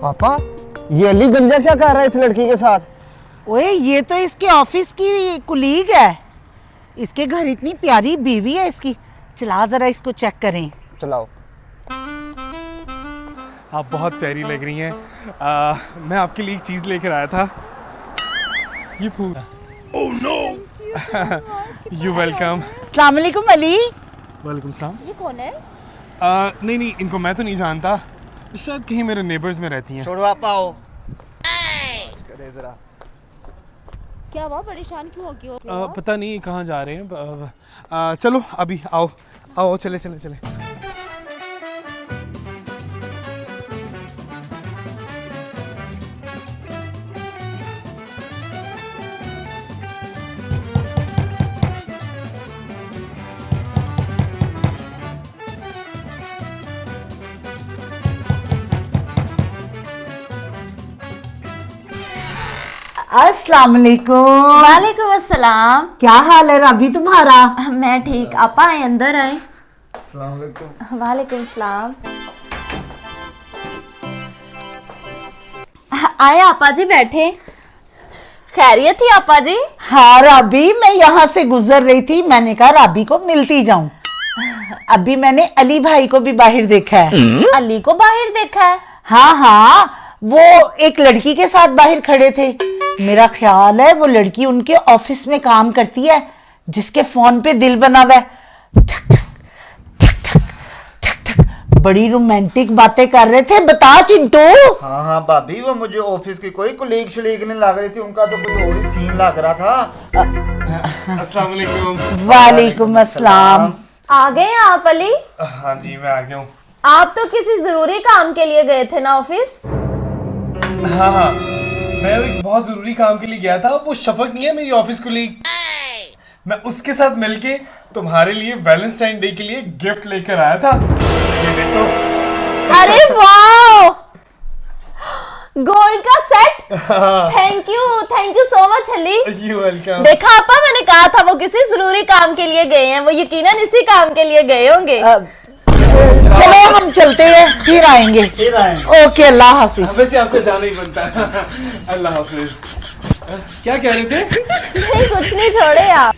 पापा, ये अली गंजा क्या कर रहा है इस लड़की के साथ? ओए, ये तो इसके ऑफिस की कुलीग है। इसके घर इतनी प्यारी बीवी है इसकी। चला जरा इसको चेक करें। चलाओ। आप बहुत प्यारी लग रही हैं। मैं आपके लिए एक चीज़ लेकर आया था। ये फूल। Oh no. You welcome. अस्सलाम वालेकुम अली। वालेकुम सलाम। ये कौन है? नहीं, इनको मैं तो नहीं जानता। शायद कहीं मेरे नेबर्स में रहती हैं। छोड़ो आप, आओ। जरा क्या हुआ, परेशान क्यों हो गए? पता नहीं कहाँ जा रहे हैं। चलो अभी आओ आओ, चले चले चले। अस्सलाम वालेकुम। वालेकुम अस्सलाम। क्या हाल है राबी तुम्हारा? मैं ठीक। आपा आए, अंदर आए। अस्सलाम वालेकुम। वालेकुम सलाम। आए आपा जी, बैठे। खैरियत थी आपा जी? हाँ राबी, मैं यहाँ से गुजर रही थी, मैंने कहा राबी को मिलती जाऊं। अभी मैंने अली भाई को भी बाहर देखा है। अली को बाहर देखा है? हाँ हाँ, वो एक लड़की के साथ बाहर खड़े थे। मेरा ख्याल है वो लड़की उनके ऑफिस में काम करती है, जिसके फोन पे दिल बना हुआ है। ठक ठक ठक ठक ठक ठक। बड़ी रोमांटिक बातें कर रहे थे। बता चिंटू। हाँ हाँ भाभी, वो मुझे ऑफिस की कोई कुलीग शुलीग नहीं लग रही थी, उनका तो कुछ और ही सीन लग रहा था। अस्सलाम वालेकुम। वालेकुम अस्सलाम। आ गए आप अली? हाँ जी, मैं आ गया हूँ। आप तो किसी जरूरी काम के लिए गए थे ना ऑफिस? हाँ हाँ, मैं एक बहुत जरूरी काम के लिए गया था। वो शफक नहीं है मेरी ऑफिस कुलीग, मैं उसके साथ मिलके तुम्हारे लिए वैलेंटाइन डे के लिए गिफ्ट लेकर आया था। ये देखो। अरे वाह, गोल्ड का set. Thank you so much Ali. You welcome. देखा आपा, मैंने कहा था वो किसी जरूरी काम के लिए गए हैं। वो यकीनन इसी काम के लिए गए होंगे। चलो हम चलते हैं, फिर आएंगे। ओके, अल्लाह हाफिज। वैसे आपको जाना ही बनता है। अल्लाह हाफिज। क्या कह रहे थे? नहीं, कुछ नहीं, छोड़े आप।